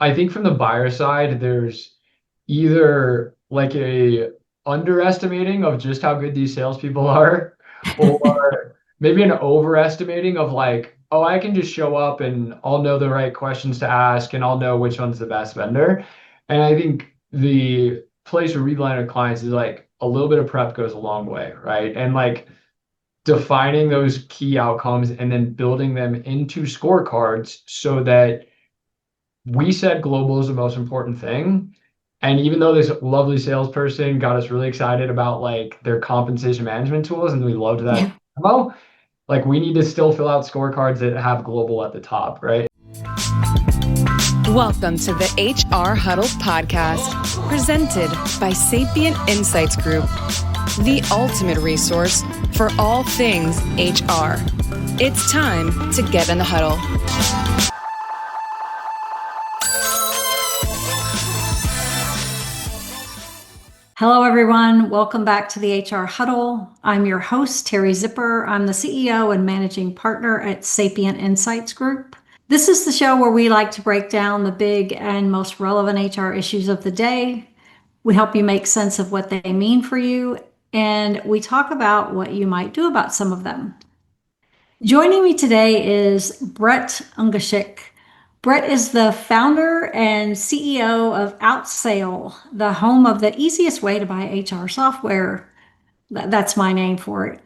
I think from the buyer side, there's either like a underestimating of just how good these salespeople are, or maybe an overestimating of like, oh, I can just show up and I'll know the right questions to ask and I'll know which one's the best vendor. And I think the place where we land with clients is like a little bit of prep goes a long way, right? And like defining those key outcomes and then building them into scorecards so that we said global is the most important thing. And even though this lovely salesperson got us really excited about like their compensation management tools and we loved that Yeah. demo, like we need to still fill out scorecards that have global at the top, right? Welcome to the HR Huddle podcast, presented by Sapient Insights Group, the ultimate resource for all things HR. It's time to get in the huddle. Hello, everyone. Welcome back to the HR Huddle. I'm your host, Teri Zipper. I'm the CEO and managing partner at Sapient Insights Group. This is the show where we like to break down the big and most relevant HR issues of the day. We help you make sense of what they mean for you, and we talk about what you might do about some of them. Joining me today is Brett Ungashick. Brett is the founder and CEO of Outsail, the home of the easiest way to buy HR software. That's my name for it.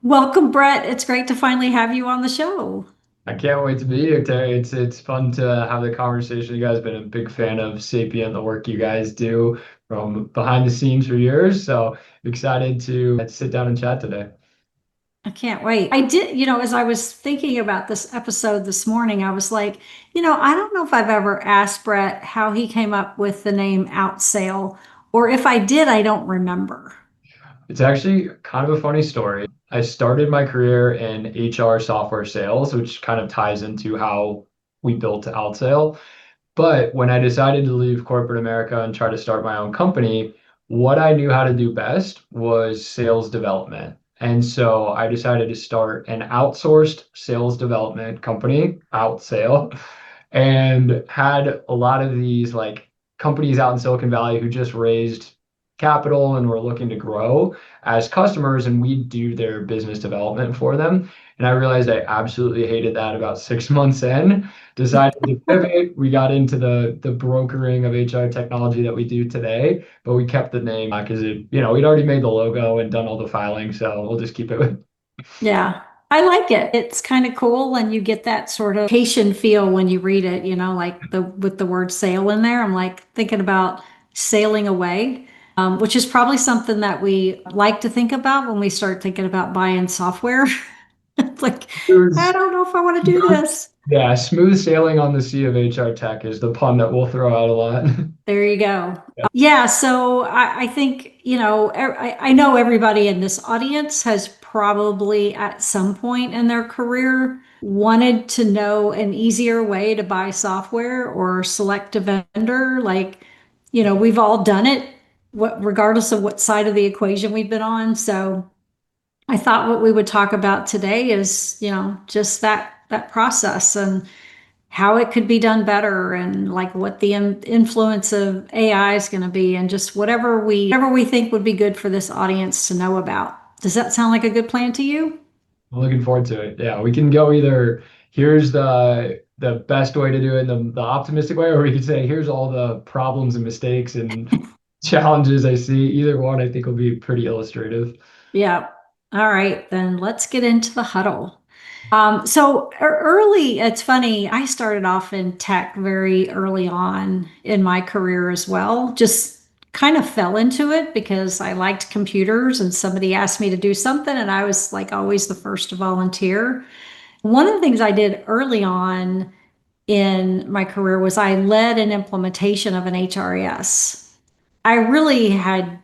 Welcome, Brett. It's great to finally have you on the show. I can't wait to be here, Terry. It's fun to have the conversation. You guys have been a big fan of Sapient, the work you guys do from behind the scenes for years. So excited to sit down and chat today. I can't wait. I did, as I was thinking about this episode this morning, I was like, I don't know if I've ever asked Brett how he came up with the name Outsail, or if I did, I don't remember. It's actually kind of a funny story. I started my career in HR software sales, which kind of ties into how we built Outsail. But when I decided to leave corporate America and try to start my own company, what I knew how to do best was sales development. And so I decided to start an outsourced sales development company, Outsail, and had a lot of these like companies out in Silicon Valley who just raised capital and were looking to grow as customers, and we do their business development for them. And I realized I absolutely hated that about 6 months in. Decided to pivot. We got into the brokering of HR technology that we do today, but we kept the name because we'd already made the logo and done all the filing, so we'll just keep it. Yeah, I like it. It's kind of cool, and you get that sort of Haitian feel when you read it, like the with the word sail in there. I'm like thinking about sailing away, which is probably something that we like to think about when we start thinking about buying software. It's like, It I was don't know if I want to do this. yeah, smooth sailing on the sea of HR tech is the pun that we'll throw out a lot. There you go. Yeah, so I think, I know everybody in this audience has probably at some point in their career wanted to know an easier way to buy software or select a vendor. Like, we've all done it, regardless of what side of the equation we've been on. So I thought what we would talk about today is, just that process and how it could be done better, and like what the influence of AI is going to be, and just whatever we think would be good for this audience to know about. Does that sound like a good plan to you? I'm looking forward to it. Yeah, we can go either here's the best way to do it, the optimistic way, or we could say here's all the problems and mistakes and challenges I see. Either one I think will be pretty illustrative. Yeah. All right, then let's get into the huddle. So early, it's funny, I started off in tech very early on in my career as well. Just kind of fell into it because I liked computers and somebody asked me to do something, and I was like always the first to volunteer. One of the things I did early on in my career was I led an implementation of an HRIS. I really had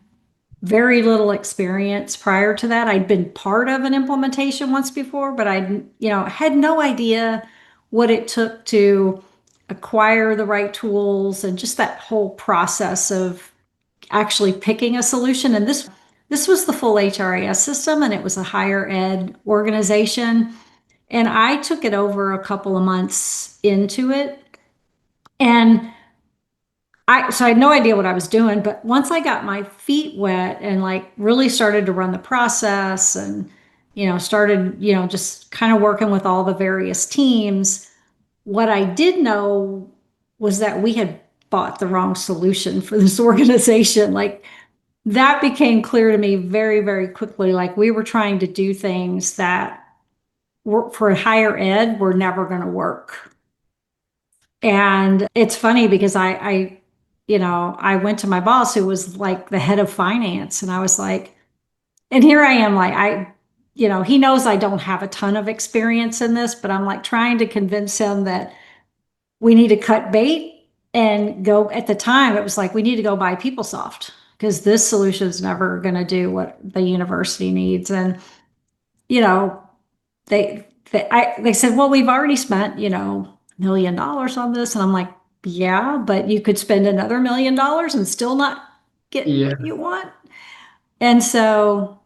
very little experience prior to that. I'd been part of an implementation once before, but I, had no idea what it took to acquire the right tools and just that whole process of actually picking a solution. And this was the full HRIS system, and it was a higher ed organization. And I took it over a couple of months into it. And so I had no idea what I was doing, but once I got my feet wet and like really started to run the process and, started, just kind of working with all the various teams, what I did know was that we had bought the wrong solution for this organization. Like that became clear to me very, very quickly. Like we were trying to do things that were for higher ed were never going to work. And it's funny because I went to my boss who was like the head of finance, and I was like, and here I am, like he knows I don't have a ton of experience in this, but I'm like trying to convince him that we need to cut bait and go. At the time, it was like we need to go buy PeopleSoft because this solution is never going to do what the university needs. And you know, they said, well, we've already spent, $1 million on this. And I'm like, yeah, but you could spend another $1 million and still not get Yeah. what you want. And so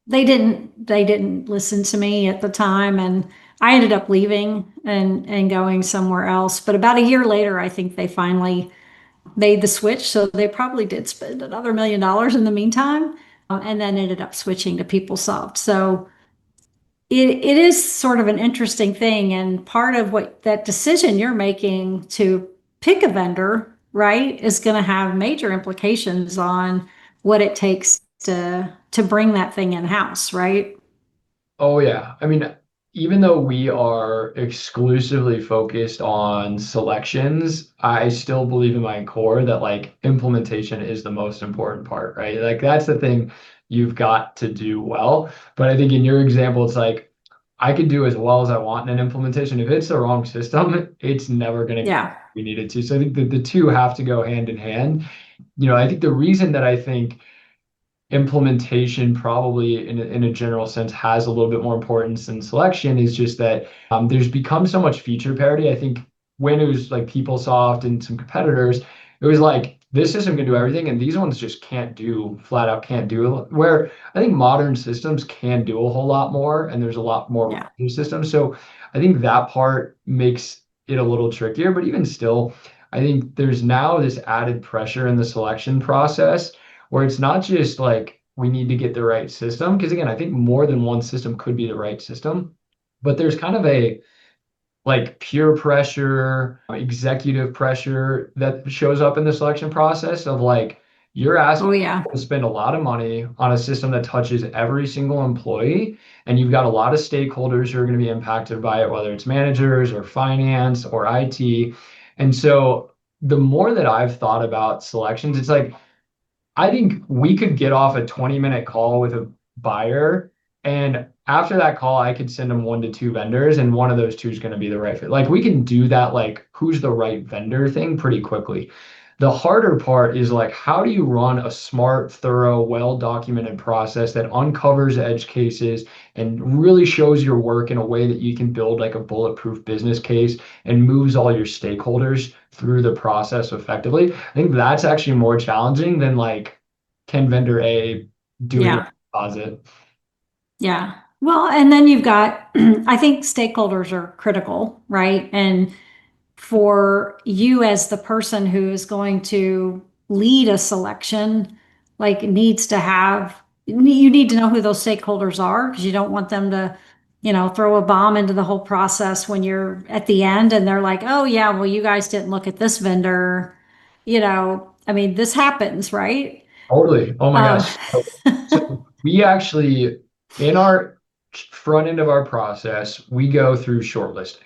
they didn't listen to me at the time. And I ended up leaving and going somewhere else. But about a year later, I think they finally made the switch. So they probably did spend another $1 million in the meantime, and then ended up switching to PeopleSoft. So it is sort of an interesting thing. And part of what that decision you're making to pick a vendor, right, is going to have major implications on what it takes to bring that thing in house, right? Oh yeah. I mean, even though we are exclusively focused on selections, I still believe in my core that like implementation is the most important part, right? Like that's the thing you've got to do well. But I think in your example, it's like I could do as well as I want in an implementation. If it's the wrong system, it's never going to be Yeah. we need it to. So I think that the two have to go hand in hand. I think the reason that I think implementation probably in a general sense has a little bit more importance than selection is just that there's become so much feature parity. I think when it was like PeopleSoft and some competitors, it was like this system can do everything and these ones just can't do flat out can't do where I think modern systems can do a whole lot more and there's a lot more Yeah. systems. So I think that part makes it a little trickier, but even still, I think there's now this added pressure in the selection process where it's not just like we need to get the right system. Because again, I think more than one system could be the right system, but there's kind of a like peer pressure, executive pressure that shows up in the selection process of like you're Oh, asking yeah. people to spend a lot of money on a system that touches every single employee, and you've got a lot of stakeholders who are going to be impacted by it, whether it's managers or finance or IT. And so the more that I've thought about selections, it's like I think we could get off a 20-minute call with a buyer, and after that call, I could send them 1 to 2 vendors, and one of those two is going to be the right fit. Like we can do that, like who's the right vendor thing pretty quickly. The harder part is like how do you run a smart, thorough, well-documented process that uncovers edge cases and really shows your work in a way that you can build like a bulletproof business case and moves all your stakeholders through the process effectively. I think that's actually more challenging than like can vendor A do it in a Yeah. deposit. Yeah. Well, and then you've got, I think stakeholders are critical, right? And for you as the person who is going to lead a selection, like needs to have, you need to know who those stakeholders are because you don't want them to, throw a bomb into the whole process when you're at the end and they're like, oh yeah, well, you guys didn't look at this vendor. I mean, this happens, right? Totally. Oh my Um, gosh. So we actually, in our front end of our process, we go through shortlisting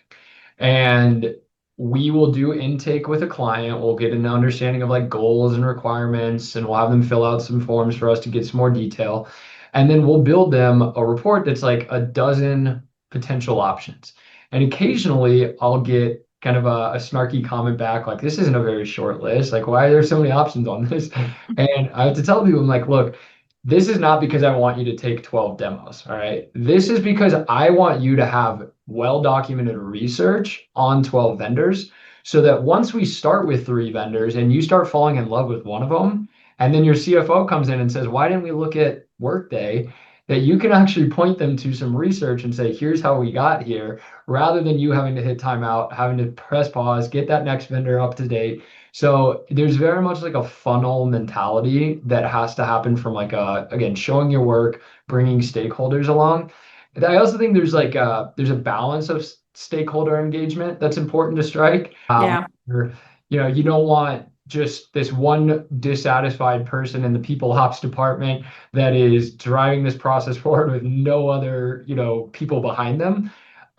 and we will do intake with a client. We'll get an understanding of like goals and requirements, and we'll have them fill out some forms for us to get some more detail. And then we'll build them a report that's like a dozen potential options. And occasionally I'll get kind of a snarky comment back like, this isn't a very short list. Like, why are there so many options on this? And I have to tell people, I'm like, look, this is not because I want you to take 12 demos. All right. This is because I want you to have well documented research on 12 vendors so that once we start with 3 vendors and you start falling in love with one of them, and then your CFO comes in and says, why didn't we look at Workday? That you can actually point them to some research and say, here's how we got here, rather than you having to hit timeout, having to press pause, get that next vendor up to date. So there's very much like a funnel mentality that has to happen from like again, showing your work, bringing stakeholders along. And I also think there's a balance of stakeholder engagement that's important to strike. Yeah. Where, you don't want just this one dissatisfied person in the people ops department that is driving this process forward with no other, people behind them.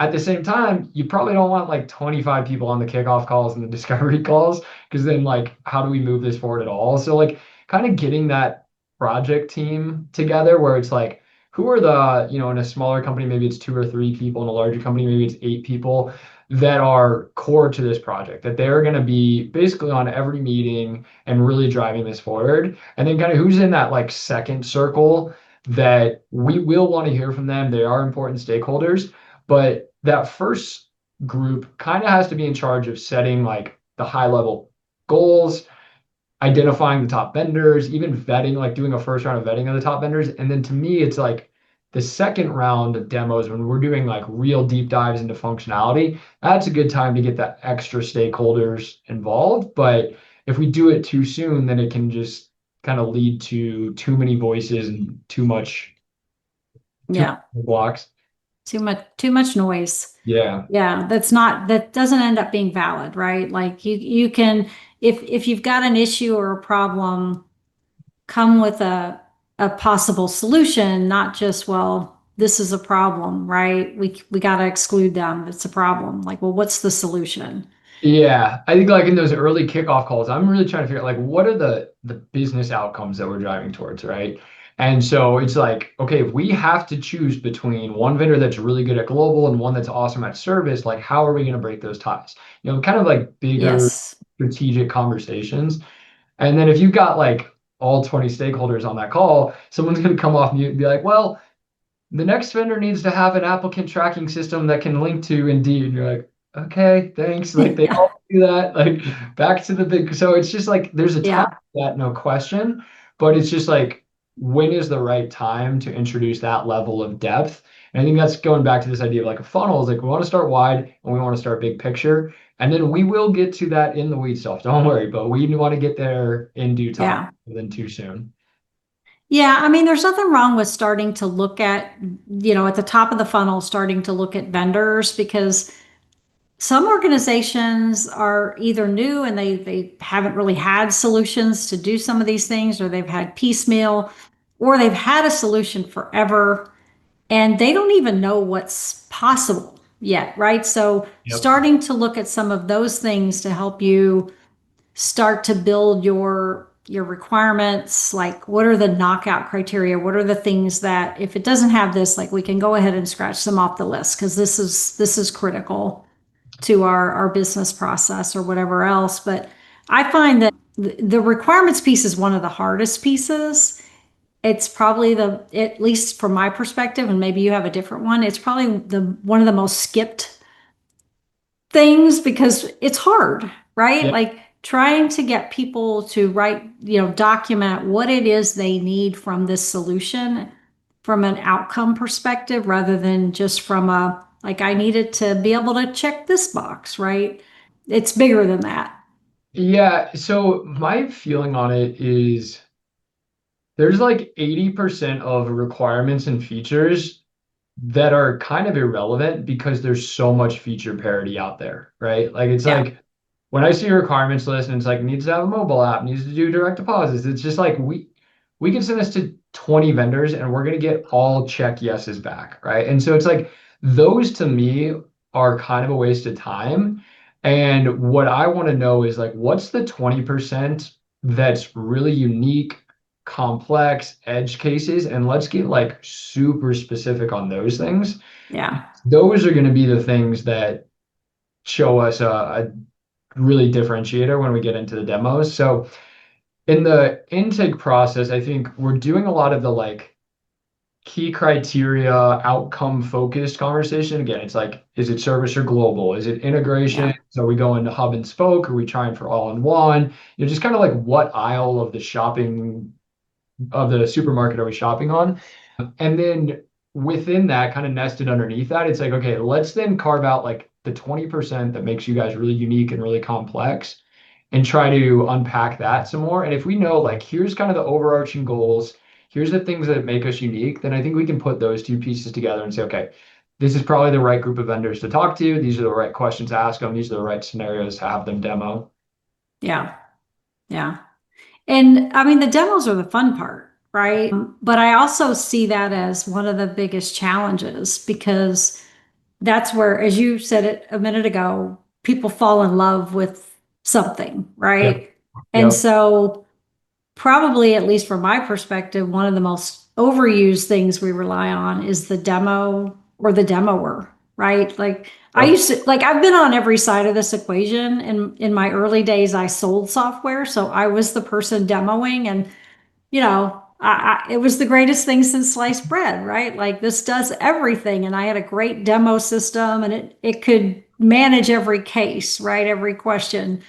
At the same time, you probably don't want like 25 people on the kickoff calls and the discovery calls, because then like how do we move this forward at all? So like kind of getting that project team together where it's like who are the, in a smaller company, maybe it's 2 or 3 people, in a larger company, maybe it's 8 people that are core to this project, that they're going to be basically on every meeting and really driving this forward. And then kind of who's in that like second circle that we will want to hear from them. They are important stakeholders, but that first group kind of has to be in charge of setting like the high level goals, identifying the top vendors, even vetting, like doing a first round of vetting of the top vendors. And then to me, it's like the second round of demos when we're doing like real deep dives into functionality. That's a good time to get the extra stakeholders involved. But if we do it too soon, then it can just kind of lead to too many voices and too Yeah. many blocks. Too much noise. Yeah. Yeah, that doesn't end up being valid, right? Like you can, if you've got an issue or a problem, come with a possible solution, not just, well, this is a problem, right? We got to exclude them. It's a problem. Like, well, what's the solution? Yeah, I think like in those early kickoff calls, I'm really trying to figure out like what are the business outcomes that we're driving towards, right? And so it's like, okay, if we have to choose between one vendor that's really good at global and one that's awesome at service, like how are we going to break those ties? Kind of like bigger Yes. strategic conversations. And then if you've got like all 20 stakeholders on that call, someone's going to come off mute and be like, well, the next vendor needs to have an applicant tracking system that can link to Indeed. And you're like, okay, thanks. Like they Yeah. all do that. Like back to the big. So it's just like there's a time Yeah. for that, no question. But it's just like when is the right time to introduce that level of depth? And I think that's going back to this idea of like a funnel is like we want to start wide and we want to start big picture. And then we will get to that in the weed stuff. Don't worry, but we want to get there in due time Yeah. than too soon. Yeah, I mean, there's nothing wrong with starting to look at, at the top of the funnel, starting to look at vendors because some organizations are either new and they haven't really had solutions to do some of these things, or they've had piecemeal, or they've had a solution forever and they don't even know what's possible yet, right? So Yep. starting to look at some of those things to help you start to build your requirements, like what are the knockout criteria, what are the things that if it doesn't have this, like we can go ahead and scratch them off the list because this is critical to our business process or whatever else. But I find that the requirements piece is one of the hardest pieces. It's probably at least from my perspective, and maybe you have a different one, it's probably the one of the most skipped things because it's hard, right? Yep. Like trying to get people to write, document what it is they need from this solution from an outcome perspective rather than just from like, I needed to be able to check this box, right? It's bigger than that. Yeah, so my feeling on it is there's like 80% of requirements and features that are kind of irrelevant because there's so much feature parity out there, right? Like it's Yeah. like when I see a requirements list and it's like needs to have a mobile app, needs to do direct deposits, it's just like we can send this to 20 vendors and we're gonna get all check yeses back, right? And so it's like those to me are kind of a waste of time. And what I want to know is like what's the 20% that's really unique, complex edge cases, and let's get like super specific on those things. Yeah. Those are going to be the things that show us a really differentiator when we get into the demos. So in the intake process, I think we're doing a lot of the like key criteria, outcome focused conversation. Again, it's like, is it service or global? Is it integration? Yeah. So we go into hub and spoke? Are we trying for all in one? Just kind of like what aisle of the shopping of the supermarket are we shopping on? And then within that, kind of nested underneath that, it's like, okay, let's then carve out like the 20% that makes you guys really unique and really complex. and try to unpack that some more. And if we know, like, here's kind of the overarching goals, here's the things that make us unique, then I think we can put those two pieces together and say, okay, this is probably the right group of vendors to talk to. These are the right questions to ask them. These are the right scenarios to have them demo. Yeah. Yeah. And I mean, the demos are the fun part, right? But I also see that as one of the biggest challenges because that's where, as you said it a minute ago, people fall in love with something, Yep. right? And Yep. so, probably, at least from my perspective, one of the most overused things we rely on is the demo or the demoer, right? Like, I Yep. used to, like, I've been on every side of this equation. And in my early days, I sold software. So I was the person demoing, and it was the greatest thing since sliced bread, right? Like, this does everything. And I had a great demo system, and it could manage every case, right? Every question.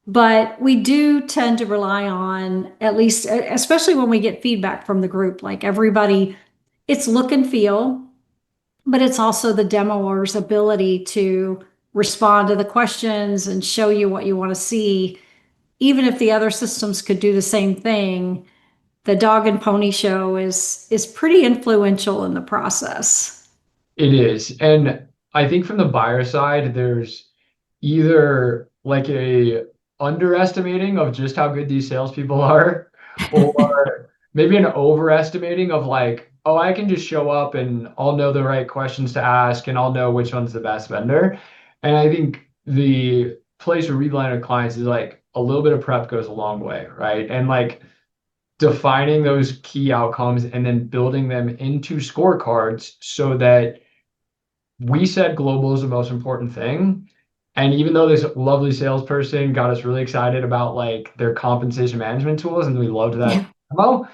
But we do tend to rely on, at least, especially when we get feedback from the group, like everybody, it's look and feel, but it's also the demoer's ability to respond to the questions and show you what you want to see. Even if the other systems could do the same thing, the dog and pony show is pretty influential in the process. It is. And I think from the buyer side, there's either like a underestimating of just how good these salespeople are, or maybe an overestimating of like, oh, I can just show up and I'll know the right questions to ask and I'll know which one's the best vendor. And I think the place where we land with clients is like a little bit of prep goes a long way, right? And like defining those key outcomes and then building them into scorecards so that we said global is the most important thing. And even though this lovely salesperson got us really excited about like their compensation management tools and we loved that Yeah. demo,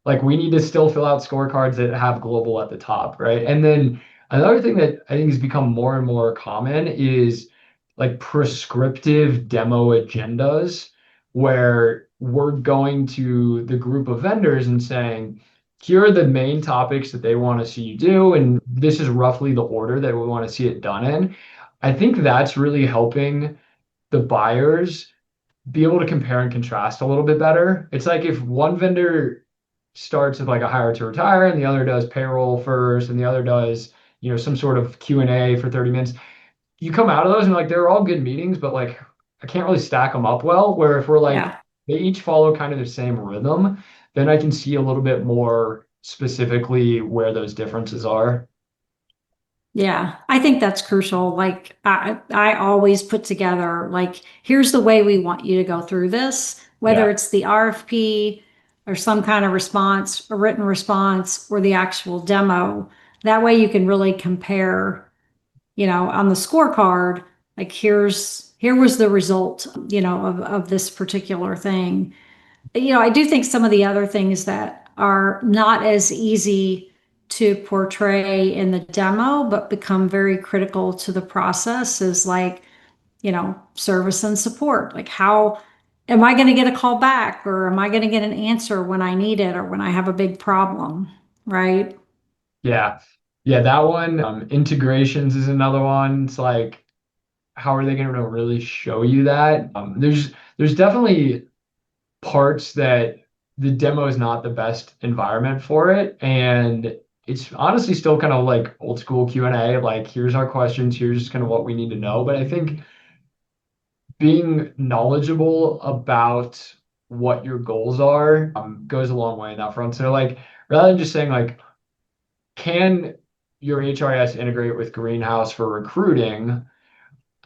like we need to still fill out scorecards that have global at the top, right? And then another thing that I think has become more and more common is like prescriptive demo agendas where we're going to the group of vendors and saying, here are the main topics that they want to see you do, and this is roughly the order that we want to see it done in. I think that's really helping the buyers be able to compare and contrast a little bit better. It's like if one vendor starts with like a hire to retire and the other does payroll first and the other does, some sort of Q&A for 30 minutes. You come out of those and like they're all good meetings, but like I can't really stack them up well. Where if we're like Yeah. they each follow kind of the same rhythm, then I can see a little bit more specifically where those differences are. Yeah, I think that's crucial. Like, I always put together, like, here's the way we want you to go through this, Yeah. whether it's the RFP or some kind of response, a written response, or the actual demo. That way you can really compare, on the scorecard, like, here was the result, of this particular thing. I do think some of the other things that are not as easy to portray in the demo, but become very critical to the process is like, service and support. Like, how am I going to get a call back, or am I going to get an answer when I need it or when I have a big problem? Right. Yeah. Yeah, that one. Integrations is another one. It's like, how are they going to really show you that? There's definitely parts that the demo is not the best environment for it, and it's honestly still kind of like old school Q&A. Like, here's our questions, here's kind of what we need to know. But I think being knowledgeable about what your goals are goes a long way in that front. So like, rather than just saying like, can your HRIS integrate with Greenhouse for recruiting?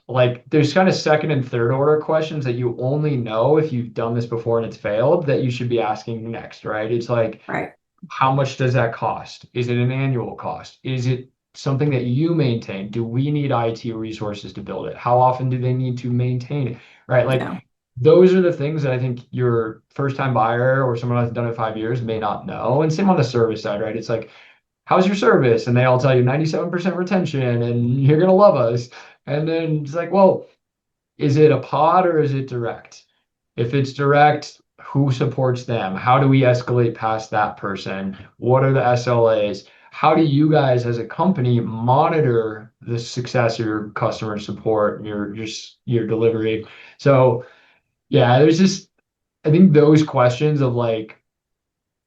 Like there's kind of second and third order questions that you only know if you've done this before and it's failed that you should be asking next, right? It's like, Right. how much does that cost? Is it an annual cost? Is it something that you maintain? Do we need IT resources to build it? How often do they need to maintain it? Right? Like Yeah. those are the things that I think your first time buyer or someone who's done it 5 years may not know. And same on the service side, right? It's like, how's your service? And they all tell you 97% retention and you're gonna love us. And then it's like, well, is it a pod or is it direct? If it's direct, who supports them? How do we escalate past that person? What are the SLAs? How do you guys as a company monitor the success of your customer support and your delivery? So Yeah, there's just, I think those questions of like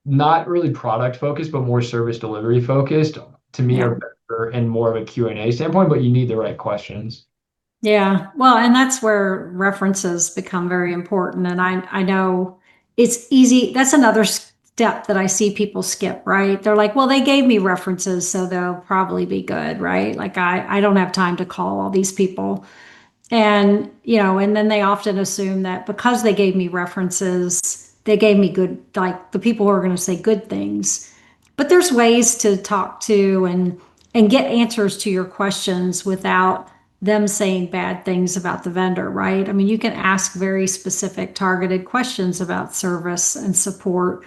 not really product focused, but more service delivery focused to me are Yeah. better and more of a Q&A standpoint, but you need the right questions. Yeah. Well, and that's where references become very important. And I know it's easy. That's another step that I see people skip, right? They're like, well, they gave me references, so they'll probably be good, right? Like I don't have time to call all these people. And, and then they often assume that because they gave me references, they gave me good, like the people who are going to say good things. But there's ways to talk to and get answers to your questions without them saying bad things about the vendor, right? I mean, you can ask very specific targeted questions about service and support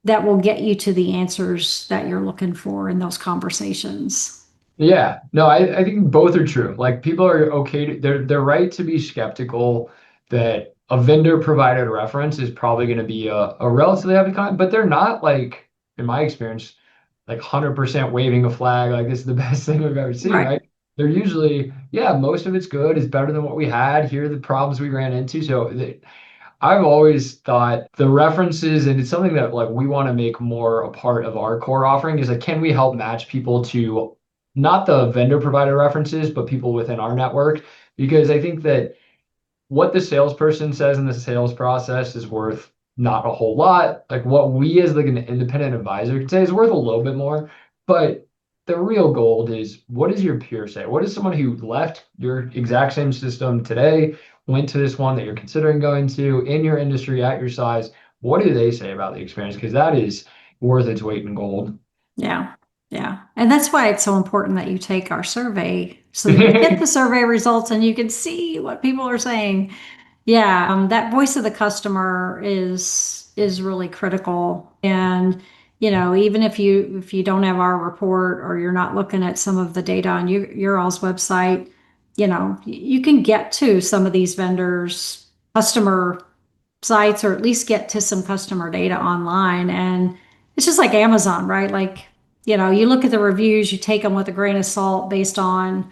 that will get you to the answers that you're looking for in those conversations. Yeah, no, I think both are true. Like people are okay they're right to be skeptical that a vendor provided reference is probably going to be a relatively heavy con, but they're not like, in my experience, like 100% waving a flag like this is the best thing we've ever seen, Right. right? They're usually, yeah, most of it's good, it's better than what we had. Here are the problems we ran into. So I've always thought the references, and it's something that like we want to make more a part of our core offering is like, can we help match people to not the vendor provided references, but people within our network? Because I think that what the salesperson says in the sales process is worth not a whole lot. Like what we as like an independent advisor can say is worth a little bit more. But the real gold is what does your peer say? What is someone who left your exact same system today, went to this one that you're considering going to in your industry at your size? What do they say about the experience? Because that is worth its weight in gold. Yeah. Yeah. And that's why it's so important that you take our survey so that you get the survey results and you can see what people are saying. Yeah, that voice of the customer is really critical. And even if you don't have our report or you're not looking at some of the data on your all's website, you can get to some of these vendors' customer sites or at least get to some customer data online. And it's just like Amazon, right? Like, you look at the reviews, you take them with a grain of salt based on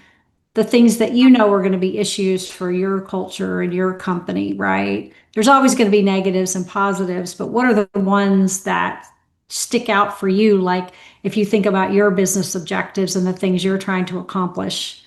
the things that are going to be issues for your culture and your company, right? There's always going to be negatives and positives, but what are the ones that stick out for you? Like if you think about your business objectives and the things you're trying to accomplish.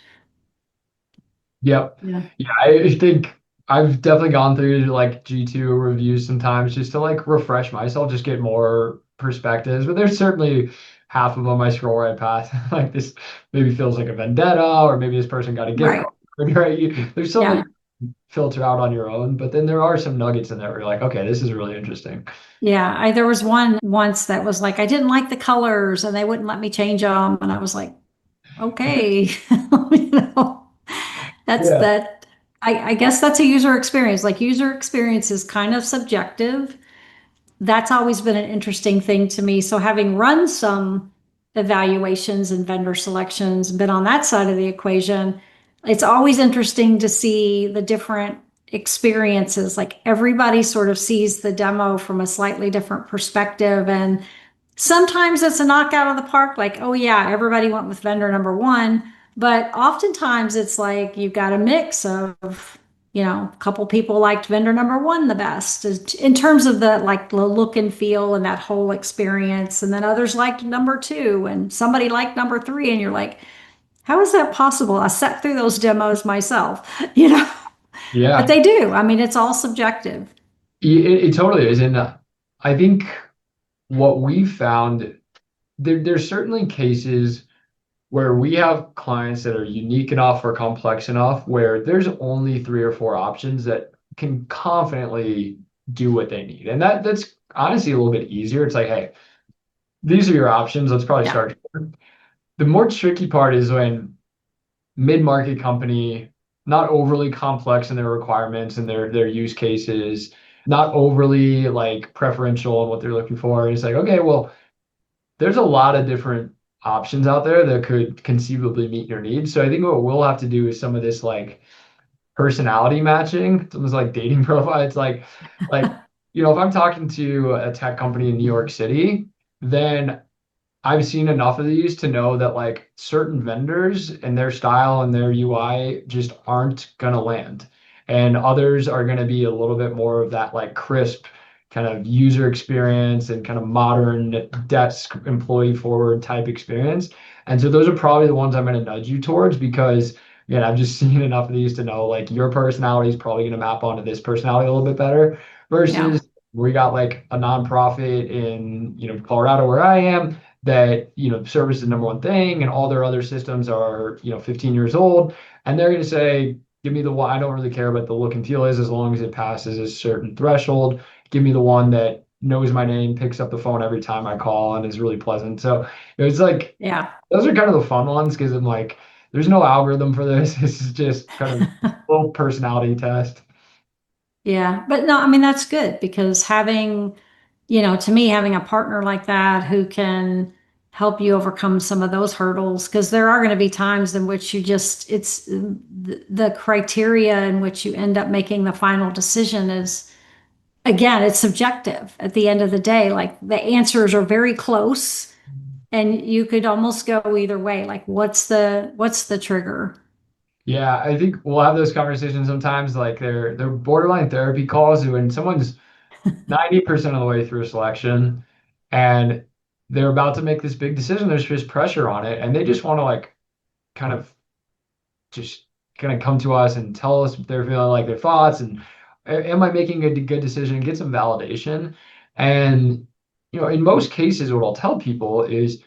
Yep. Yeah. Yeah, I think I've definitely gone through like G2 reviews sometimes just to like refresh myself, just get more perspectives. But there's certainly half of them I scroll right past. Like this maybe feels like a vendetta, or maybe this person got a gift Right. card, right? There's some that Yeah. you filter out on your own, but then there are some nuggets in there where you're like, okay, this is really interesting. Yeah. There was one once that was like, I didn't like the colors and they wouldn't let me change them. And I was like, okay, you know, that's Yeah. that. I guess that's a user experience. Like user experience is kind of subjective. That's always been an interesting thing to me. So having run some evaluations and vendor selections, been on that side of the equation, it's always interesting to see the different experiences. Like everybody sort of sees the demo from a slightly different perspective. And sometimes it's a knockout of the park, like, oh yeah, everybody went with vendor number one. But oftentimes it's like you've got a mix of, a couple people liked vendor number one the best in terms of the look and feel and that whole experience. And then others liked number two and somebody liked number three. And you're like, how is that possible? I sat through those demos myself, but Yeah. they do. I mean, it's all subjective. It totally is. And I think what we've found, there's certainly cases where we have clients that are unique enough or complex enough where there's only three or four options that can confidently do what they need. And that's honestly a little bit easier. It's like, hey, these are your options. Let's probably Yeah. start here. The more tricky part is when mid-market company, not overly complex in their requirements and their use cases, not overly like preferential in what they're looking for. And it's like, okay, well, there's a lot of different options out there that could conceivably meet your needs. So I think what we'll have to do is some of this like personality matching. It's almost like dating profile. It's like, if I'm talking to a tech company in New York City, then I've seen enough of these to know that like certain vendors and their style and their UI just aren't gonna land. and others are going to be a little bit more of that like crisp kind of user experience and kind of modern desk employee forward type experience. And so those are probably the ones I'm going to nudge you towards because again, I've just seen enough of these to know like your personality is probably going to map onto this personality a little bit better Yeah. versus we got like a nonprofit in, Colorado where I am that, service is the number one thing and all their other systems are, 15 years old. And they're going to say, give me the one, I don't really care what the look and feel is as long as it passes a certain threshold. Give me the one that knows my name, picks up the phone every time I call and is really pleasant. So it's like, Yeah. those are kind of the fun ones because I'm like, there's no algorithm for this. This is just kind of a little personality test. Yeah, but no, I mean, that's good because having, to me, having a partner like that who can help you overcome some of those hurdles, because there are going to be times in which it's the criteria in which you end up making the final decision is, again, it's subjective at the end of the day. Like the answers are very close and you could almost go either way. Like what's the trigger? Yeah, I think we'll have those conversations sometimes. Like they're borderline therapy calls when someone's 90% of the way through a selection and they're about to make this big decision. There's just pressure on it, and they just want to like kind of just kind of come to us and tell us what they're feeling like their thoughts and am I making a good decision and get some validation. And in most cases, what I'll tell people is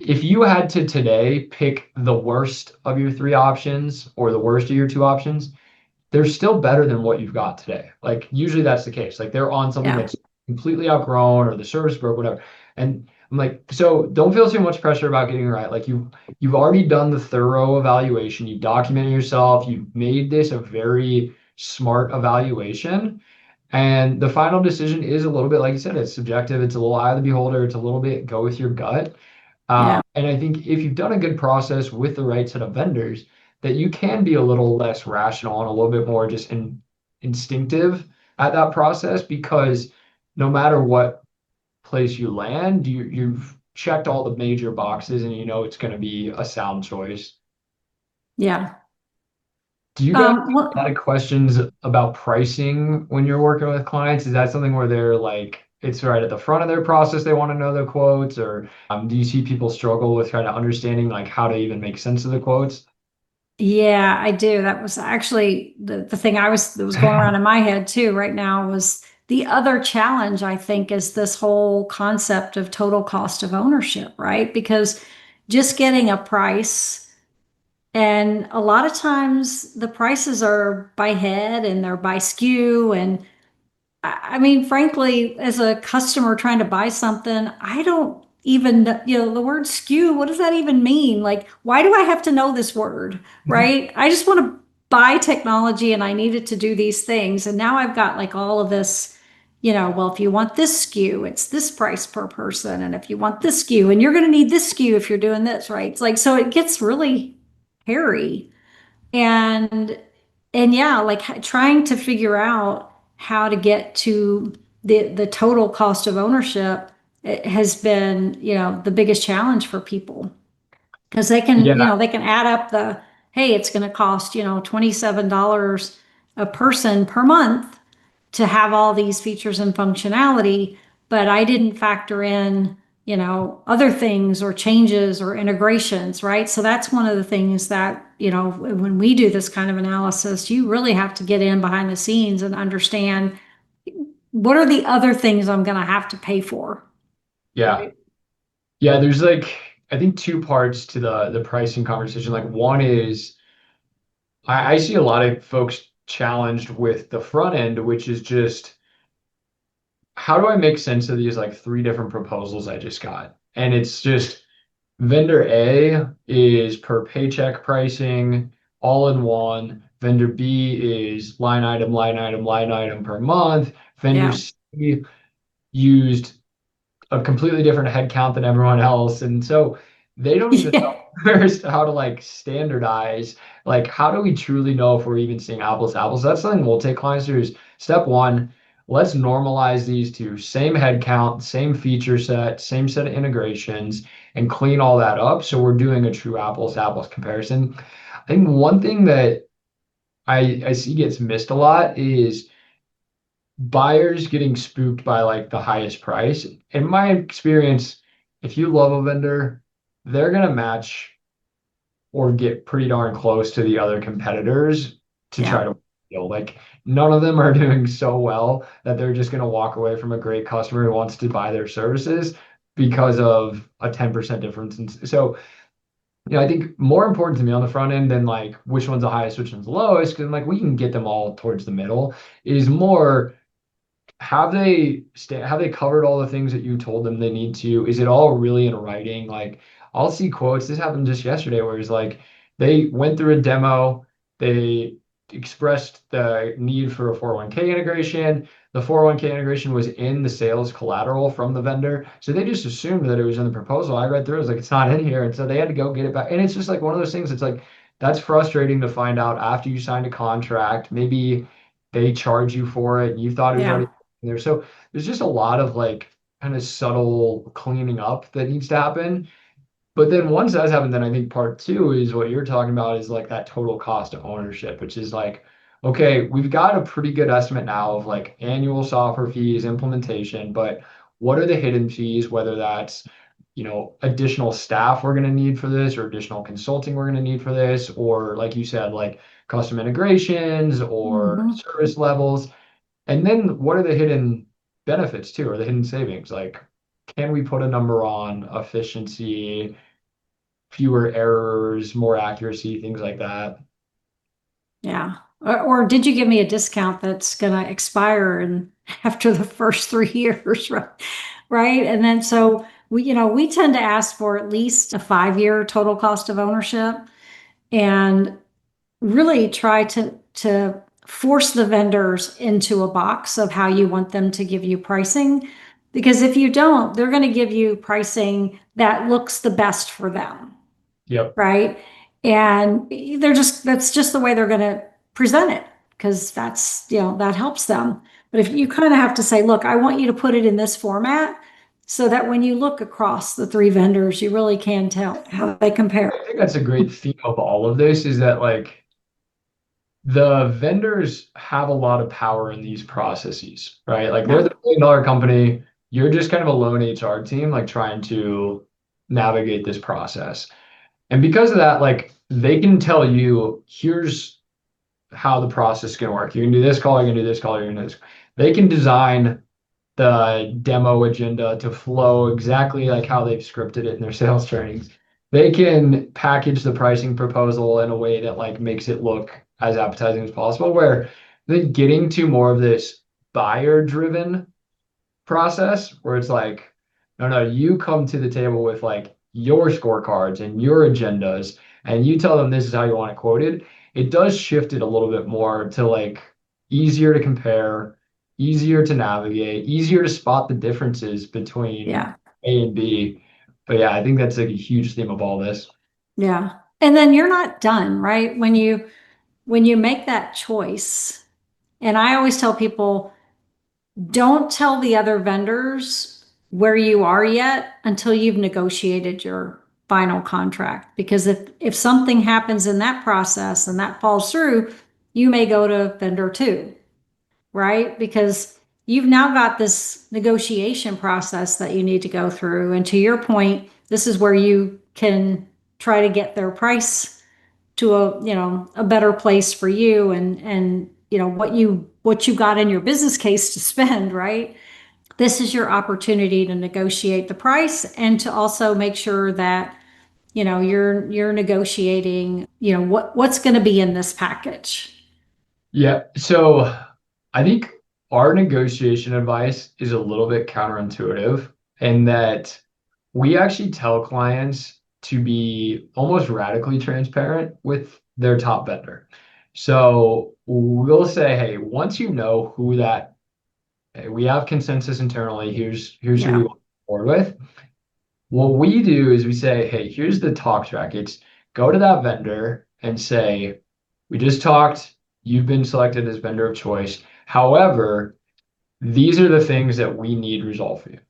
if you had to today pick the worst of your three options or the worst of your two options, they're still better than what you've got today. Like usually that's the case. Like they're on something Yeah. that's completely outgrown or the service broke, whatever. And I'm like, so don't feel too much pressure about getting it right. Like you've already done the thorough evaluation. You've documented yourself. You've made this a very smart evaluation. And the final decision is a little bit, like you said, it's subjective. It's a little eye of the beholder. It's a little bit go with your gut. Yeah. And I think if you've done a good process with the right set of vendors, that you can be a little less rational and a little bit more just instinctive at that process because no matter what place you land, you've checked all the major boxes and you know it's going to be a sound choice. Yeah. Do you guys get a lot Well, of questions about pricing when you're working with clients? Is that something where they're like, it's right at the front of their process, they want to know the quotes, or do you see people struggle with kind of understanding like how to even make sense of the quotes? yeah, I do. That was actually the thing that was going around in my head too right now was the other challenge, I think, is this whole concept of total cost of ownership, right? Because just getting a price, and a lot of times the prices are by head and they're by SKU, and I mean, frankly, as a customer trying to buy something, I don't even, the word SKU, what does that even mean? Like, why do I have to know this word, right? I just want to buy technology and I need it to do these things. And now I've got like all of this, well, if you want this SKU, it's this price per person. And if you want this SKU, and you're going to need this SKU if you're doing this, right? It's like, so it gets really hairy. And yeah, like trying to figure out how to get to the total cost of ownership, it has been, the biggest challenge for people because Yeah, they can add up hey, it's going to cost, $27 a person per month to have all these features and functionality, but I didn't factor in, other things or changes or integrations, right? So that's one of the things that, when we do this kind of analysis, you really have to get in behind the scenes and understand what are the other things I'm going to have to pay for, yeah, right? yeah. There's like I think two parts to the pricing conversation. Like one is I see a lot of folks challenged with the front end, which is just how do I make sense of these like three different proposals I just got? And it's just vendor A is per paycheck pricing, all in one. Vendor B is line item, line item, line item per month. Vendor Yeah. C used a completely different head count than everyone else. And so they don't even know Yeah. first how to like standardize, like how do we truly know if we're even seeing apples to apples? That's something we'll take clients through is step one, let's normalize these to same head count, same feature set, same set of integrations, and clean all that up. So we're doing a true apples to apples comparison. I think one thing that I see gets missed a lot is buyers getting spooked by like the highest price. In my experience, if you love a vendor, they're gonna match or get pretty darn close to the other competitors to try Yeah. to like none of them are doing so well that they're just gonna walk away from a great customer who wants to buy their services because of a 10% difference. And so, I think more important to me on the front end than like which one's the highest, which one's the lowest, because like we can get them all towards the middle, is more have they covered all the things that you told them they need to? Is it all really in writing? Like I'll see quotes. This happened just yesterday where it's like they went through a demo, they expressed the need for a 401k integration. The 401k integration was in the sales collateral from the vendor. So they just assumed that it was in the proposal. I read through it, was like, it's not in here. And so they had to go get it back. And it's just like one of those things, it's like that's frustrating to find out after you signed a contract. Maybe they charge you for it. You thought it was already Yeah. there. So there's just a lot of like kind of subtle cleaning up that needs to happen. But then once that's happened, then I think part two is what you're talking about is like that total cost of ownership, which is like, okay, we've got a pretty good estimate now of like annual software fees, implementation, but what are the hidden fees, whether that's, additional staff we're going to need for this or additional consulting we're going to need for this, or like you said, like custom integrations or Hmm. service levels. And then what are the hidden benefits too, or the hidden savings? Like, can we put a number on efficiency, fewer errors, more accuracy, things like that? Yeah. Or did you give me a discount that's going to expire and after the first 3 years, right? Right. And then so we tend to ask for at least a 5 year total cost of ownership and really try to force the vendors into a box of how you want them to give you pricing. Because if you don't, they're going to give you pricing that looks the best for them, Yep. right? And that's just the way they're going to present it because that helps them. But if you kind of have to say, look, I want you to put it in this format so that when you look across the three vendors, you really can tell how they compare. I think that's a great theme of all of this is that like the vendors have a lot of power in these processes, right? Like they're Yeah. the $1 billion company. You're just kind of a lone HR team, like trying to navigate this process. And because of that, like they can tell you, here's how the process is going to work. You can do this call, you can do this call, you can do this. They can design the demo agenda to flow exactly like how they've scripted it in their sales trainings. They can package the pricing proposal in a way that like makes it look as appetizing as possible, where then getting to more of this buyer driven process where it's like, no, no, you come to the table with like your scorecards and your agendas, and you tell them this is how you want it quoted. It does shift it a little bit more to like easier to compare, easier to navigate, easier to spot the differences between Yeah. A and B. But yeah, I think that's like a huge theme of all this. Yeah. And then you're not done, right? When you make that choice, and I always tell people, don't tell the other vendors where you are yet until you've negotiated your final contract. Because if something happens in that process and that falls through, you may go to vendor two, right? Because you've now got this negotiation process that you need to go through. And to your point, this is where you can try to get their price to a better place for you and what you got in your business case to spend, right? This is your opportunity to negotiate the price and to also make sure that you're negotiating what's going to be in this package. Yeah. So I think our negotiation advice is a little bit counterintuitive in that we actually tell clients to be almost radically transparent with their top vendor. So we'll say, hey, once you know who that, hey, we have consensus internally, here's who we Yeah. want to move forward with. What we do is we say, hey, here's the talk track. It's go to that vendor and say, we just talked, you've been selected as vendor of choice. However, these are the things that we need resolved for you.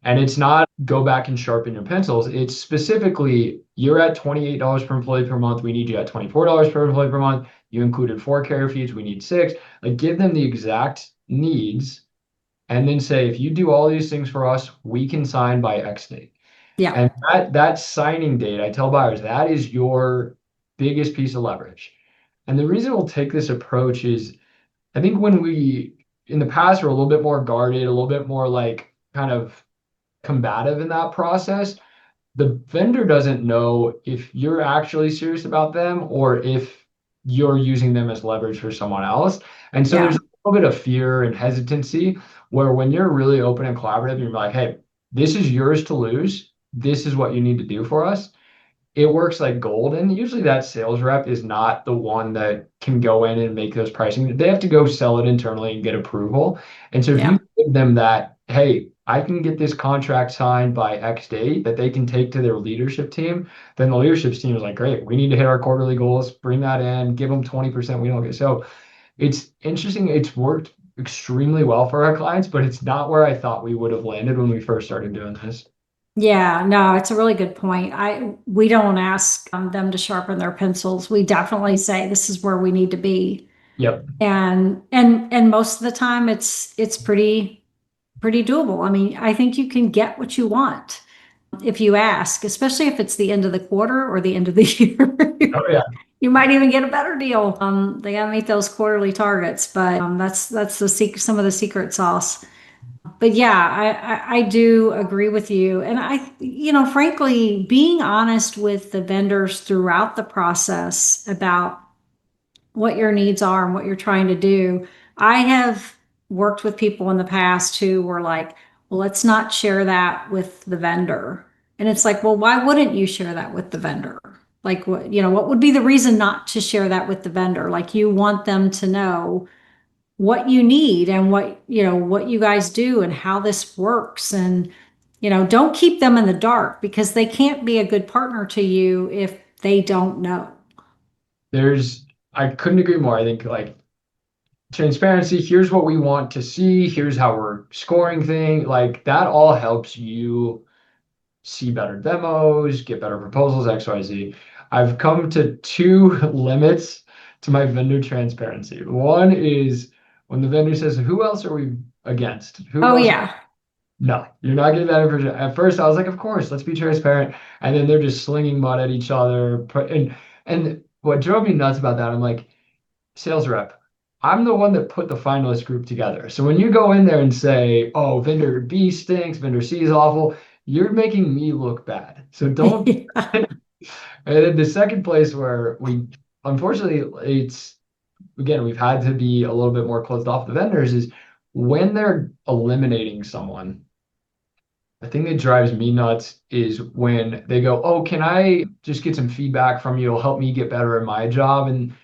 And it's not go back and sharpen your pencils. It's specifically you're at $28 per employee per month. We need you at $24 per employee per month. You included 4 carrier fees. We need 6. Like give them the exact needs and then say, if you do all these things for us, we can sign by X date. Yeah. And that signing date, I tell buyers, that is your biggest piece of leverage. And the reason we'll take this approach is I think when we in the past were a little bit more guarded, a little bit more like kind of combative in that process, the vendor doesn't know if you're actually serious about them or if you're using them as leverage for someone else. And so there's Yeah. a little bit of fear and hesitancy where when you're really open and collaborative, you're like, hey, this is yours to lose. This is what you need to do for us. It works like gold. And usually that sales rep is not the one that can go in and make those pricing. They have to go sell it internally and get approval. And so if Yeah. you give them that, hey, I can get this contract signed by X date that they can take to their leadership team, then the leadership team is like, great, we need to hit our quarterly goals, bring that in, give them 20%. We don't get so it's interesting. It's worked extremely well for our clients, but it's not where I thought we would have landed when we first started doing this. Yeah, no, it's a really good point. We don't ask them to sharpen their pencils. We definitely say this is where we need to be. Yep. And most of the time it's pretty doable. I mean, I think you can get what you want if you ask, especially if it's the end of the quarter or the end of the year. Oh yeah. You might even get a better deal. They gotta meet those quarterly targets, but that's the some of the secret sauce. But yeah, I do agree with you. And frankly, being honest with the vendors throughout the process about what your needs are and what you're trying to do. I have worked with people in the past who were like, well, let's not share that with the vendor. And it's like, well, why wouldn't you share that with the vendor? Like what would be the reason not to share that with the vendor? Like you want them to know what you need and what you guys do and how this works. And, don't keep them in the dark because they can't be a good partner to you if they don't know. I couldn't agree more. I think like transparency, here's what we want to see, here's how we're scoring things. Like that all helps you see better demos, get better proposals, XYZ. I've come to 2 limits to my vendor transparency. One is when the vendor says, who else are we against? Who Oh else? yeah. No, you're not getting that information. At first, I was like, of course, let's be transparent. And then they're just slinging mud at each other. And what drove me nuts about that, I'm like, sales rep, I'm the one that put the finalist group together. So when you go in there and say, oh, vendor B stinks, vendor C is awful, you're making me look bad. So don't. Yeah. And then the second place where unfortunately, again, we've had to be a little bit more closed off the vendors is when they're eliminating someone. The thing that drives me nuts is when they go, oh, can I just get some feedback from you? It'll help me get better at my job. And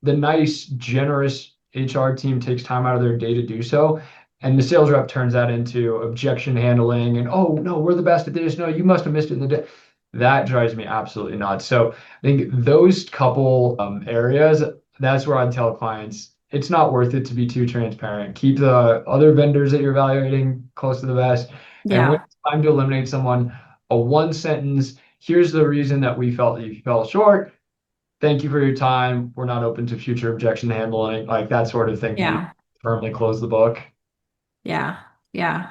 the nice, generous HR team takes time out of their day to do so. And the sales rep turns that into objection handling and, oh, no, we're the best at this. No, you must have missed it in the day. That drives me absolutely nuts. So I think those couple areas, that's where I'd tell clients it's not worth it to be too transparent. Keep the other vendors that you're evaluating close to the vest. And when Yeah. it's time to eliminate someone, a 1 sentence, here's the reason that we felt you fell short. Thank you for your time. We're not open to future objection handling, like that sort of thing. You Yeah. firmly close the book. Yeah. Yeah.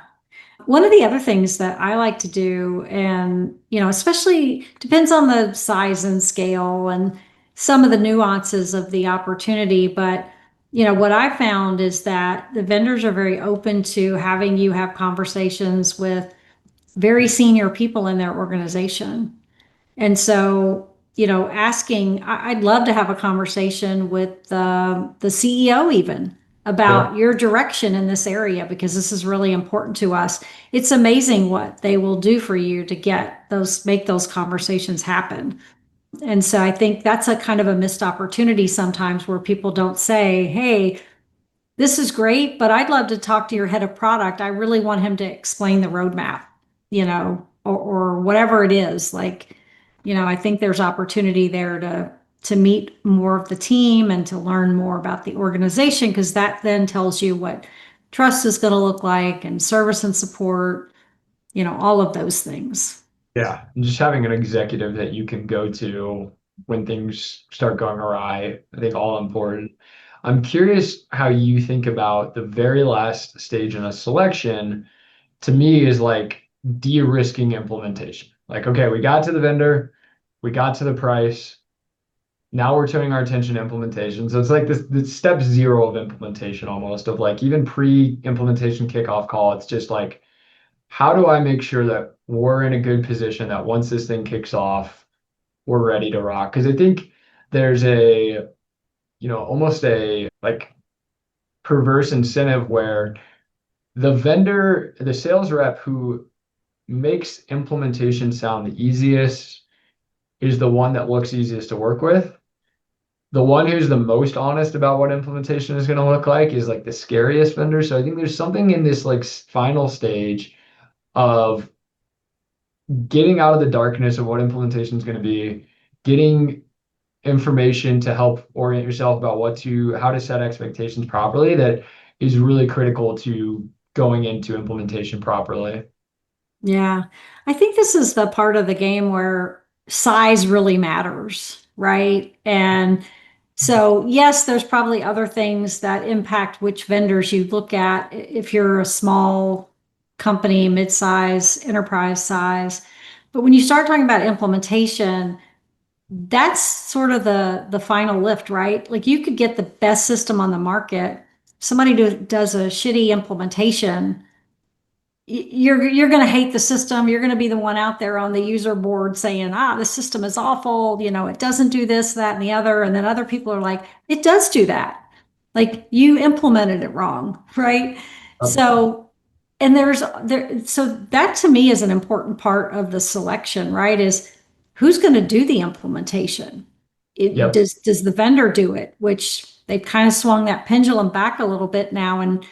One of the other things that I like to do, and, especially depends on the size and scale and some of the nuances of the opportunity, but, what I found is that the vendors are very open to having you have conversations with very senior people in their organization. And so, I'd love to have a conversation with the CEO even Sure. about your direction in this area because this is really important to us. It's amazing what they will do for you to make those conversations happen. And so I think that's a kind of a missed opportunity sometimes where people don't say, hey, this is great, but I'd love to talk to your head of product. I really want him to explain the roadmap, or whatever it is. Like, I think there's opportunity there to meet more of the team and to learn more about the organization because that then tells you what trust is going to look like and service and support. all of those things. Yeah, and just having an executive that you can go to when things start going awry, I think all important. I'm curious how you think about the very last stage in a selection. To me, is like de-risking implementation. Like, okay, we got to the vendor, we got to the price. Now we're turning our attention to implementation. So it's like this step zero of implementation almost, of like even pre-implementation kickoff call. It's just like, how do I make sure that we're in a good position that once this thing kicks off, we're ready to rock? Because I think there's almost a like perverse incentive where the vendor, the sales rep who makes implementation sound the easiest is the one that looks easiest to work with. The one who's the most honest about what implementation is going to look like is like the scariest vendor. So I think there's something in this like final stage of getting out of the darkness of what implementation is going to be, getting information to help orient yourself about how to set expectations properly, that is really critical to going into implementation properly. Yeah. I think this is the part of the game where size really matters, right? And so, yes, there's probably other things that impact which vendors you look at if you're a small company, mid-size, enterprise size. But when you start talking about implementation, that's sort of the final lift, right? Like you could get the best system on the market. Somebody does a shitty implementation, you're going to hate the system. You're going to be the one out there on the user board saying, the system is awful. It doesn't do this, that, and the other. And then other people are like, it does do that. Like you implemented it wrong, right? So, and so that to me is an important part of the selection, right? Is who's going to do the implementation? Yep. Does the vendor do it? Which they've kind of swung that pendulum back a little bit now, and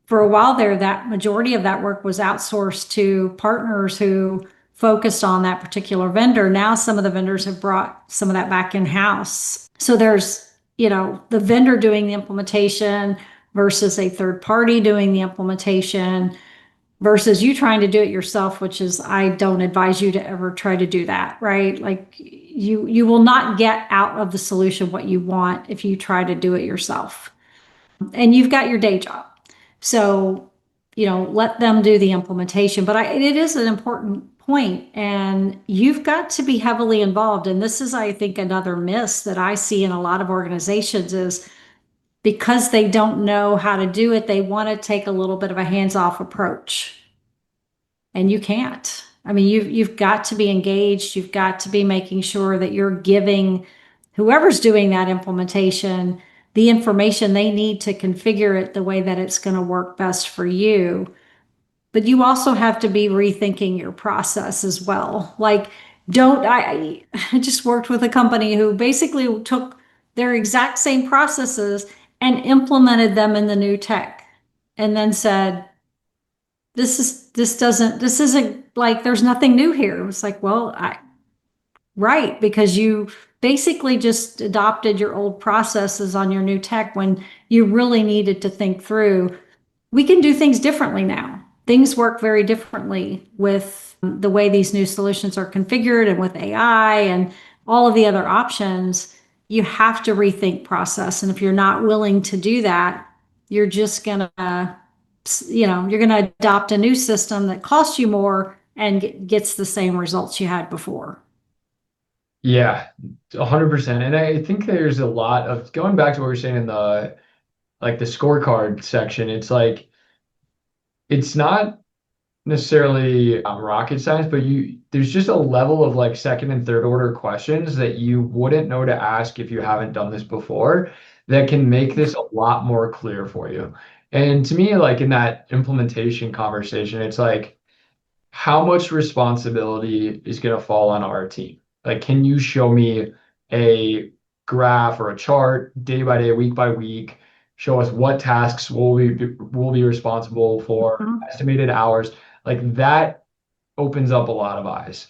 for a while there, that majority of that work was outsourced to partners who focused on that particular vendor. Now, some of the vendors have brought some of that back in-house. So there's, the vendor doing the implementation versus a third party doing the implementation versus you trying to do it yourself, which is, I don't advise you to ever try to do that, right? Like you will not get out of the solution what you want if you try to do it yourself. And you've got your day job. So, let them do the implementation. But it is an important point, and you've got to be heavily involved. And this is, I think, another miss that I see in a lot of organizations is because they don't know how to do it, they want to take a little bit of a hands-off approach. And you can't. I mean, you've got to be engaged. You've got to be making sure that you're giving whoever's doing that implementation the information they need to configure it the way that it's going to work best for you. But you also have to be rethinking your process as well. Like, I just worked with a company who basically took their exact same processes and implemented them in the new tech and then said, this isn't like, there's nothing new here. It was like, well, right, because you basically just adopted your old processes on your new tech when you really needed to think through, we can do things differently now. Things work very differently with the way these new solutions are configured and with AI and all of the other options. You have to rethink process. And if you're not willing to do that, you're just going to, you're going to adopt a new system that costs you more and gets the same results you had before. Yeah, 100%. And I think there's a lot of going back to what we were saying in the scorecard section. It's like it's not necessarily rocket science, but there's just a level of like second and third order questions that you wouldn't know to ask if you haven't done this before that can make this a lot more clear for you. And to me, like in that implementation conversation, it's like, how much responsibility is going to fall on our team? Like, can you show me a graph or a chart day by day, week by week? Show us what tasks will be responsible for, estimated hours. Like that opens up a lot of eyes.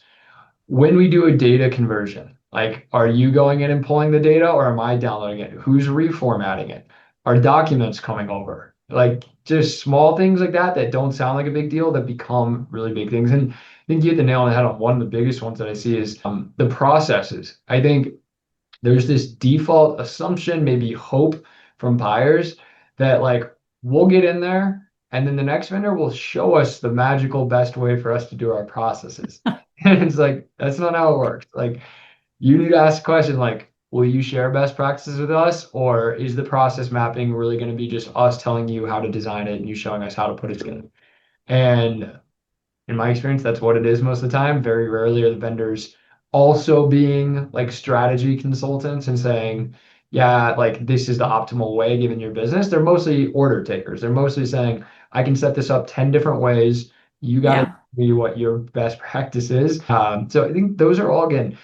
When we do a data conversion, like, are you going in and pulling the data or am I downloading it? Who's reformatting it? Are documents coming over? Like just small things like that that don't sound like a big deal that become really big things. And I think you hit the nail on the head on one of the biggest ones that I see is the processes. I think there's this default assumption, maybe hope from buyers that like we'll get in there and then the next vendor will show us the magical best way for us to do our processes. And it's like, that's not how it works. Like you need to ask a question like, will you share best practices with us? Or is the process mapping really going to be just us telling you how to design it and you showing us how to put it together? And in my experience, that's what it is most of the time. Very rarely are the vendors also being like strategy consultants and saying, yeah, like this is the optimal way given your business. They're mostly order takers. They're mostly saying, I can set this up 10 different ways. You got to Yeah. tell me what your best practice is. So I think those are all, again,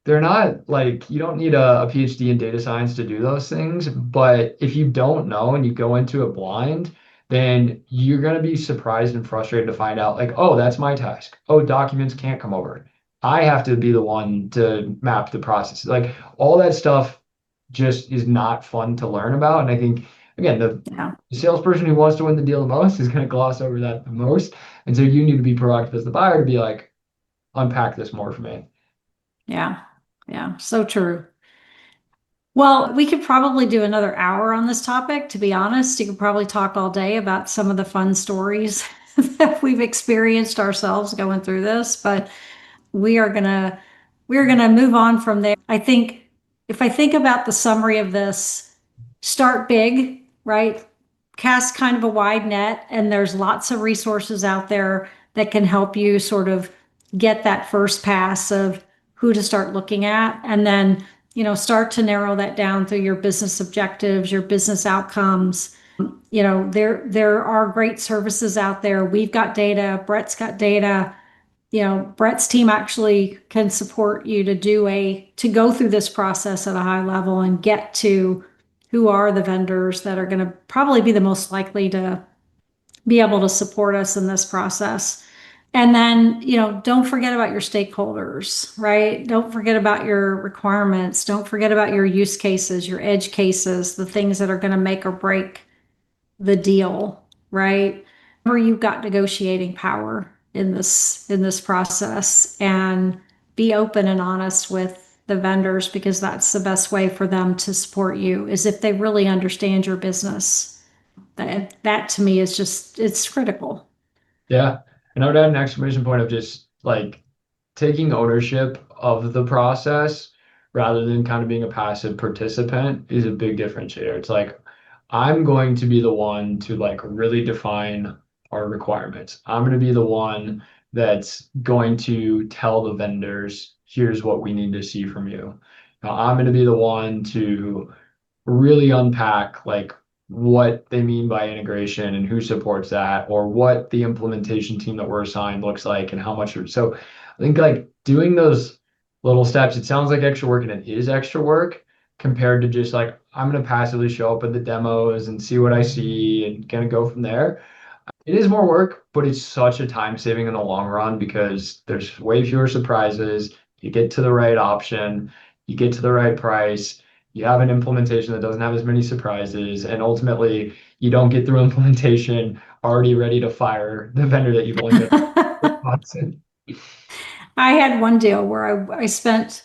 they're not like you don't need a PhD in data science to do those things, but if you don't know and you go into it blind, then you're going to be surprised and frustrated to find out like, oh, that's my task. Oh, documents can't come over. I have to be the one to map the process. Like all that stuff just is not fun to learn about. And I think again, Yeah. the salesperson who wants to win the deal the most is going to gloss over that the most. And so you need to be proactive as the buyer to be like, unpack this more for me. Yeah. Yeah. So true. Well, we could probably do another hour on this topic, to be honest. You could probably talk all day about some of the fun stories that we've experienced ourselves going through this, but we are gonna we're gonna move on from there. I think if I think about the summary of this, start big, right? Cast kind of a wide net, and there's lots of resources out there that can help you sort of get that first pass of who to start looking at, and then start to narrow that down through your business objectives, your business outcomes. There are great services out there. We've got data. Brett's got data. Brett's team actually can support you to go through this process at a high level and get to who are the vendors that are going to probably be the most likely to be able to support us in this process. And then, don't forget about your stakeholders, right? Don't forget about your requirements. Don't forget about your use cases, your edge cases, the things that are going to make or break the deal, right? Where you've got negotiating power in this process, and be open and honest with the vendors, because that's the best way for them to support you, is if they really understand your business. That to me is just, it's critical. Yeah. And I would add an exclamation point of just like taking ownership of the process rather than kind of being a passive participant is a big differentiator. It's like, I'm going to be the one to like really define our requirements. I'm going to be the one that's going to tell the vendors, here's what we need to see from you. Now, I'm going to be the one to really unpack like what they mean by integration and who supports that, or what the implementation team that we're assigned looks like and how much. So I think like doing those little steps, it sounds like extra work and it is extra work compared to just like, I'm going to passively show up at the demos and see what I see and kind of go from there. It is more work, but it's such a time saving in the long run because there's way fewer surprises. You get to the right option, you get to the right price, you have an implementation that doesn't have as many surprises, and ultimately you don't get through implementation already ready to fire the vendor that you've only been months in. I had one deal where I spent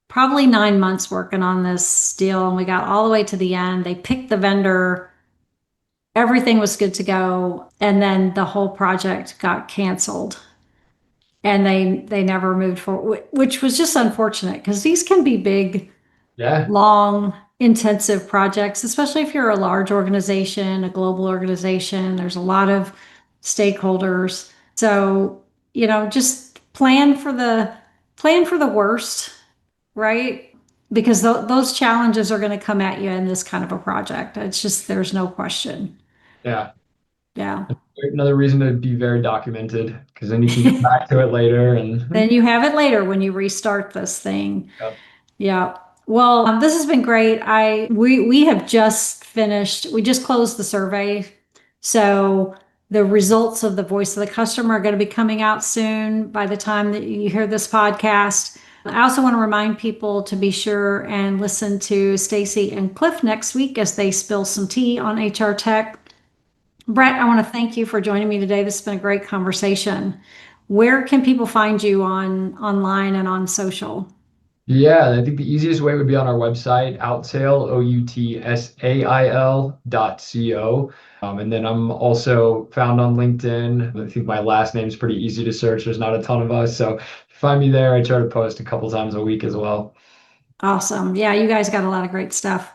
probably 9 months working on this deal, and we got all the way to the end. They picked the vendor, everything was good to go, and then the whole project got canceled, and they never moved forward, which was just unfortunate because these can be big, Yeah, long, intensive projects, especially if you're a large organization, a global organization. There's a lot of stakeholders. So, just plan for the worst, right? Because those challenges are going to come at you in this kind of a project. It's just, there's no question. yeah. Yeah. Another reason to be very documented because then you can come back to it later and Then you have it later when you restart this thing. yeah. Yeah. Well, this has been great. We have just finished. We just closed the survey, so the results of the voice of the customer are going to be coming out soon by the time that you hear this podcast. I also want to remind people to be sure and listen to Stacy and Cliff next week as they spill some tea on HR tech. Brett, I want to thank you for joining me today. This has been a great conversation. Where can people find you online and on social? Yeah, I think the easiest way would be on our website, Outsail, outsail.co. And then I'm also found on LinkedIn. I think my last name's pretty easy to search. There's not a ton of us. So find me there. I try to post a couple times a week as well. Awesome. Yeah, you guys got a lot of great stuff.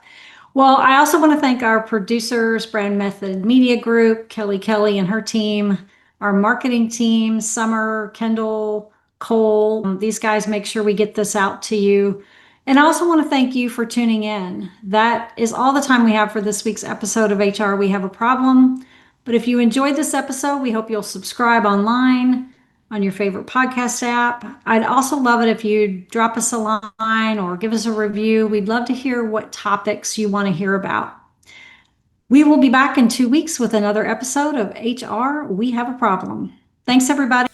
Well, I also want to thank our producers, Brand Method Media Group, Kelly and her team, our marketing team, Summer, Kendall, Cole. These guys make sure we get this out to you. And I also want to thank you for tuning in. That is all the time we have for this week's episode of HR We Have a Problem. But if you enjoyed this episode, we hope you'll subscribe online on your favorite podcast app. I'd also love it if you drop us a line or give us a review. We'd love to hear what topics you want to hear about. We will be back in 2 weeks with another episode of HR We Have a Problem. Thanks, everybody.